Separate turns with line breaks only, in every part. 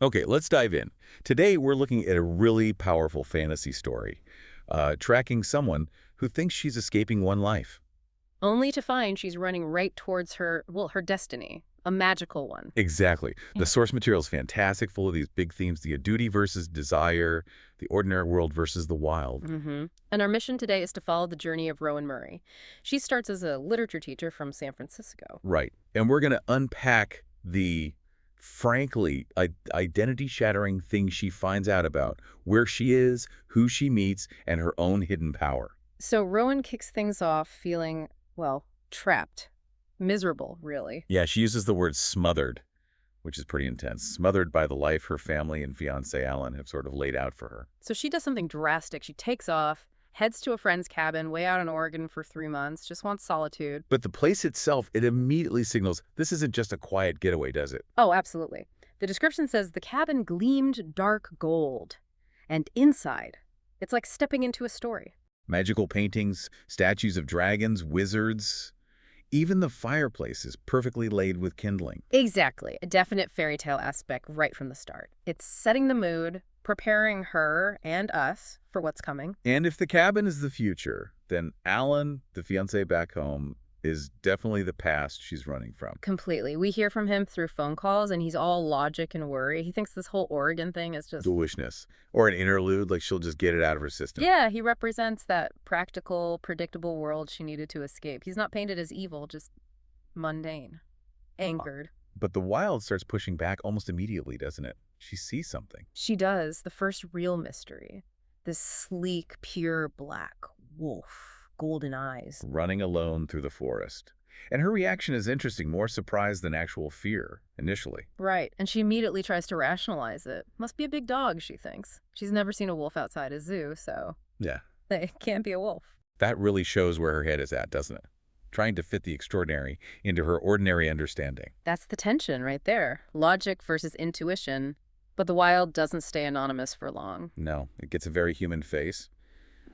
Okay, let's dive in. Today, we're looking at a really powerful fantasy story, tracking someone who thinks she's escaping one life.
Only to find she's running right towards her destiny, a magical one.
Exactly. The
Yeah.
source material is fantastic, full of these big themes, the duty versus desire, the ordinary world versus the wild.
And our mission today is to follow the journey of Rowan Murray. She starts as a literature teacher from San Francisco.
Right. And we're going to unpack the, frankly, identity-shattering things she finds out about, where she is, who she meets, and her own hidden power.
So Rowan kicks things off feeling, well, trapped. Miserable, really.
Yeah, she uses the word smothered, which is pretty intense. Smothered by the life her family and fiancé Alan have sort of laid out for her.
So she does something drastic. She takes off, heads to a friend's cabin way out in Oregon for 3 months, just wants solitude.
But the place itself, it immediately signals this isn't just a quiet getaway, does it?
Oh, absolutely. The description says the cabin gleamed dark gold. And inside, it's like stepping into a story.
Magical paintings, statues of dragons, wizards. Even the fireplace is perfectly laid with kindling.
Exactly. A definite fairy tale aspect right from the start. It's setting the mood, preparing her and us for what's coming.
And if the cabin is the future, then Alan, the fiancé back home, is definitely the past she's running from.
Completely. We hear from him through phone calls, and he's all logic and worry. He thinks this whole Oregon thing is just...
Foolishness. Or an interlude, like she'll just get it out of her system.
Yeah, he represents that practical, predictable world she needed to escape. He's not painted as evil, just mundane, angered.
But the wild starts pushing back almost immediately, doesn't it? She sees something.
She does, the first real mystery. This sleek, pure black wolf. Golden eyes.
Running alone through the forest. And her reaction is interesting, more surprise than actual fear, initially.
Right, and she immediately tries to rationalize it. Must be a big dog, she thinks. She's never seen a wolf outside a zoo, so...
Yeah.
It can't be a wolf.
That really shows where her head is at, doesn't it? Trying to fit the extraordinary into her ordinary understanding.
That's the tension right there. Logic versus intuition. But the wild doesn't stay anonymous for long.
No, it gets a very human face.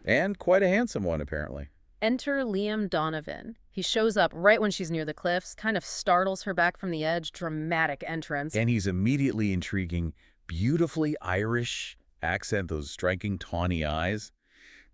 And quite a handsome one, apparently.
Enter Liam Donovan. He shows up right when she's near the cliffs, kind of startles her back from the edge. Dramatic entrance.
And he's immediately intriguing. Beautifully Irish accent, those striking tawny eyes.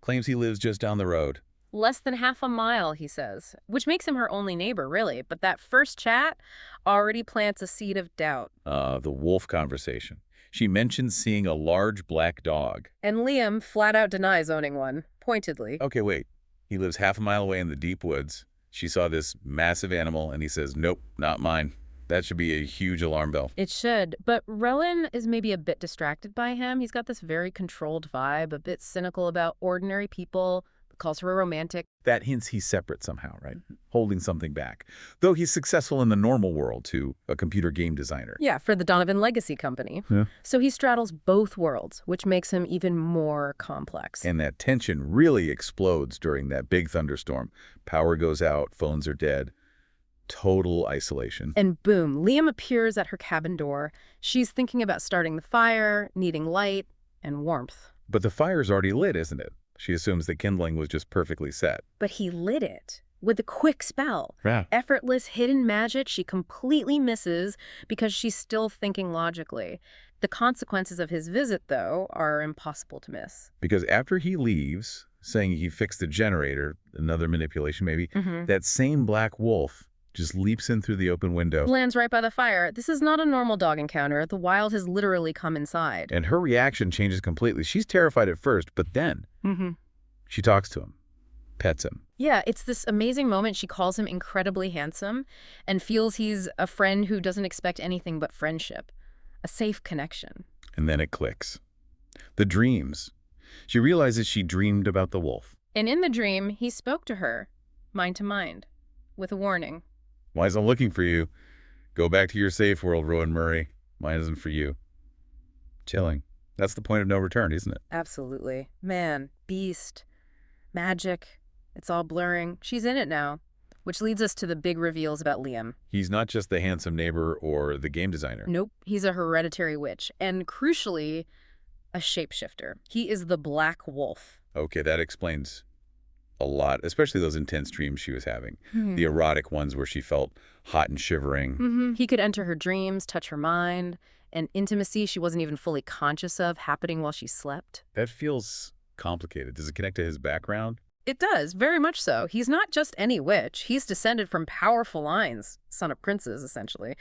Claims he lives just down the road.
Less than half a mile, he says, which makes him her only neighbor, really. But that first chat already plants a seed of doubt.
The wolf conversation. She mentions seeing a large black dog.
And Liam flat out denies owning one, pointedly.
Okay, wait. He lives half a mile away in the deep woods. She saw this massive animal, and he says, nope, not mine. That should be a huge alarm bell.
It should, but Rowan is maybe a bit distracted by him. He's got this very controlled vibe, a bit cynical about ordinary people, calls her a romantic.
That hints he's separate somehow, right? Holding something back. Though he's successful in the normal world, too, a computer game designer.
Yeah, for the Donovan Legacy Company.
Yeah.
So he straddles both worlds, which makes him even more complex.
And that tension really explodes during that big thunderstorm. Power goes out, phones are dead. Total isolation.
And boom, Liam appears at her cabin door. She's thinking about starting the fire, needing light and warmth.
But the fire's already lit, isn't it? She assumes the kindling was just perfectly set.
But he lit it with a quick spell.
Yeah.
Effortless hidden magic she completely misses because she's still thinking logically. The consequences of his visit, though, are impossible to miss.
Because after he leaves, saying he fixed the generator, another manipulation maybe, that same black wolf just leaps in through the open window.
Lands right by the fire. This is not a normal dog encounter. The wild has literally come inside.
And her reaction changes completely. She's terrified at first, but then she talks to him, pets him.
Yeah, it's this amazing moment. She calls him incredibly handsome and feels he's a friend who doesn't expect anything but friendship. A safe connection.
And then it clicks. The dreams. She realizes she dreamed about the wolf.
And in the dream, he spoke to her, mind to mind, with a warning.
Why isn't looking for you? Go back to your safe world, Rowan Murray. Mine isn't for you. Chilling. That's the point of no return, isn't it?
Absolutely. Man, beast, magic, it's all blurring. She's in it now, which leads us to the big reveals about Liam.
He's not just the handsome neighbor or the game designer.
Nope, he's a hereditary witch, and crucially, a shapeshifter. He is the Black Wolf.
Okay, that explains a lot, especially those intense dreams she was having. The erotic ones where she felt hot and shivering.
He could enter her dreams, touch her mind, and intimacy she wasn't even fully conscious of happening while she slept.
That feels complicated. Does it connect to his background?
It does, very much so. He's not just any witch. He's descended from powerful lines, son of princes, essentially.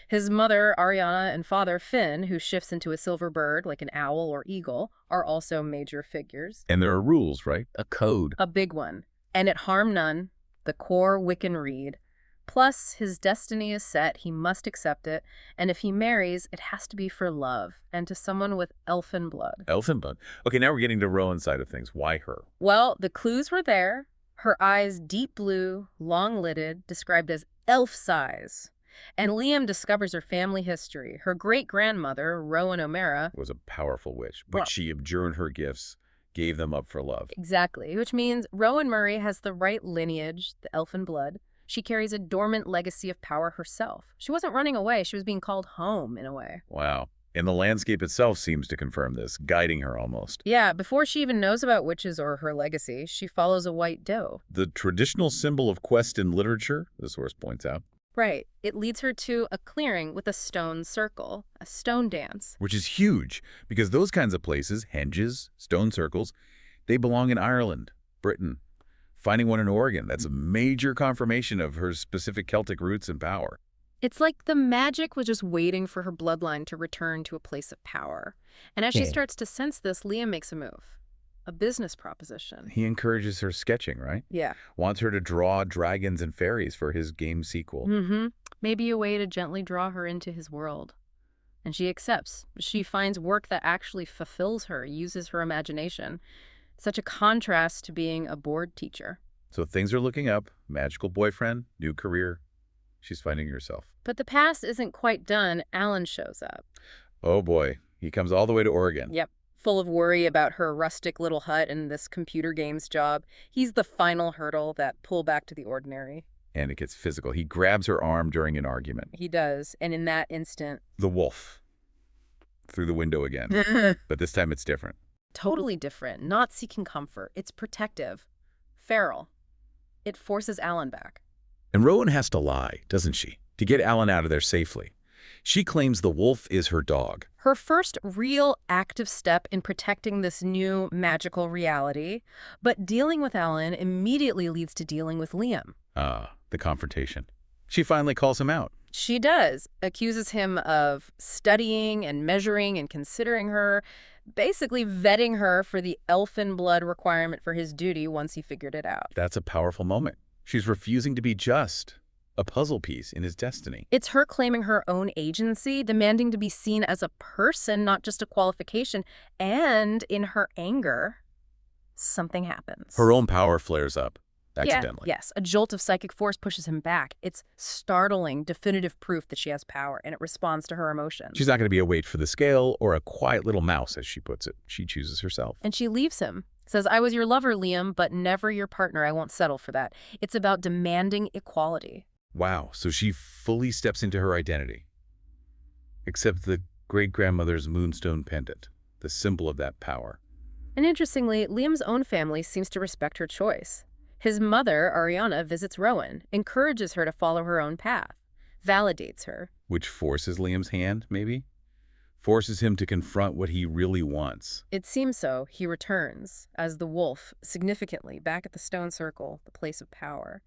His mother, Ariana, and father, Finn, who shifts into a silver bird like an owl or eagle, are also major figures.
And there are rules, right? A code.
A big one. And it harm none, the core Wiccan reed. Plus, his destiny is set, he must accept it, and if he marries, it has to be for love, and to someone with elfin blood.
Elfin blood. Okay, now we're getting to Rowan's side of things. Why her?
Well, the clues were there. Her eyes deep blue, long-lidded, described as elf size. And Liam discovers her family history. Her great-grandmother, Rowan O'Mara,
Was a powerful witch, but she abjured her gifts, gave them up for love.
exactly, which means Rowan Murray has the right lineage, the elfin blood. She carries a dormant legacy of power herself. She wasn't running away. She was being called home, in a way.
Wow. And the landscape itself seems to confirm this, guiding her almost.
Yeah, before she even knows about witches or her legacy, she follows a white doe.
The traditional symbol of quest in literature, the source points out,
Right. It leads her to a clearing with a stone circle, a stone dance.
which is huge because those kinds of places, henges, stone circles, they belong in Ireland, Britain. Finding one in Oregon, that's a major confirmation of her specific Celtic roots and power.
It's like the magic was just waiting for her bloodline to return to a place of power. And as she starts to sense this, Liam makes a move. A business proposition.
He encourages her sketching, right?
Yeah.
Wants her to draw dragons and fairies for his game sequel.
Maybe a way to gently draw her into his world. And she accepts. She finds work that actually fulfills her, uses her imagination. Such a contrast to being a bored teacher.
So things are looking up. Magical boyfriend, new career. She's finding herself.
But the past isn't quite done. Alan shows up.
Oh boy, he comes all the way to Oregon.
Yep. Full of worry about her rustic little hut and this computer games job. He's the final hurdle that pull back to the ordinary.
And it gets physical. He grabs her arm during an argument.
He does. And in that instant,
The wolf. Through the window again. But this time it's different.
totally different. Not seeking comfort. It's protective. Feral. It forces Alan back.
And Rowan has to lie, doesn't she, to get Alan out of there safely. She claims the wolf is her dog.
Her first real active step in protecting this new magical reality, but dealing with Alan immediately leads to dealing with Liam.
The confrontation. She finally calls him out.
She does, accuses him of studying and measuring and considering her, basically vetting her for the elfin blood requirement for his duty once he figured it out.
That's a powerful moment. She's refusing to be just, a puzzle piece in his destiny.
It's her claiming her own agency, demanding to be seen as a person, not just a qualification, and in her anger, something happens.
Her own power flares up, accidentally.
Yes, a jolt of psychic force pushes him back. It's startling, definitive proof that she has power, and it responds to her emotions.
She's not going to be a weight for the scale or a quiet little mouse, as she puts it. She chooses herself.
And she leaves him. Says, I was your lover, Liam, but never your partner. I won't settle for that. It's about demanding equality.
Wow, so she fully steps into her identity. Except the great-grandmother's moonstone pendant, the symbol of that power.
And interestingly, Liam's own family seems to respect her choice. His mother, Ariana, visits Rowan, encourages her to follow her own path, validates her.
Which forces Liam's hand, maybe? Forces him to confront what he really wants.
It seems so. He returns, as the wolf, significantly, back at the stone circle, the place of power.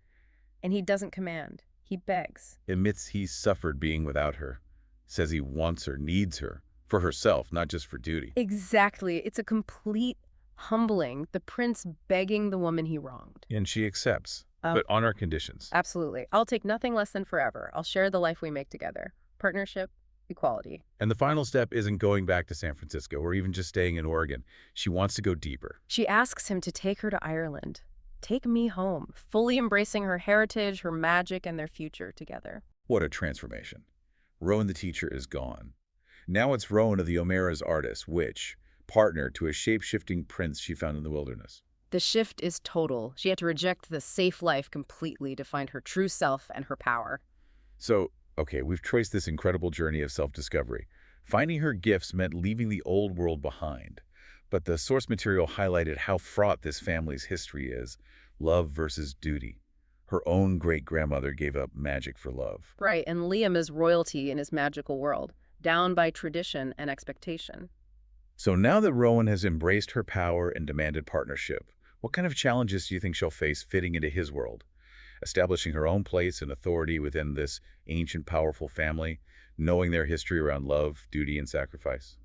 And he doesn't command. He begs.
Admits he's suffered being without her. Says he wants her, needs her. For herself, not just for duty.
Exactly. It's a complete humbling. The prince begging the woman he wronged.
And she accepts, but on our conditions.
Absolutely. I'll take nothing less than forever. I'll share the life we make together. Partnership, equality.
And the final step isn't going back to San Francisco or even just staying in Oregon. She wants to go deeper.
She asks him to take her to Ireland. Take me home, fully embracing her heritage, her magic, and their future together.
What a transformation. Rowan the teacher is gone. Now it's Rowan of the O'Mara's artist, witch, partner to a shape-shifting prince she found in the wilderness.
The shift is total. She had to reject the safe life completely to find her true self and her power.
So, okay, we've traced this incredible journey of self-discovery. Finding her gifts meant leaving the old world behind. But the source material highlighted how fraught this family's history is. Love versus duty. Her own great-grandmother gave up magic for love.
Right, and Liam is royalty in his magical world. down by tradition and expectation.
So now that Rowan has embraced her power and demanded partnership, what kind of challenges do you think she'll face fitting into his world? Establishing her own place and authority within this ancient, powerful family, knowing their history around love, duty, and sacrifice?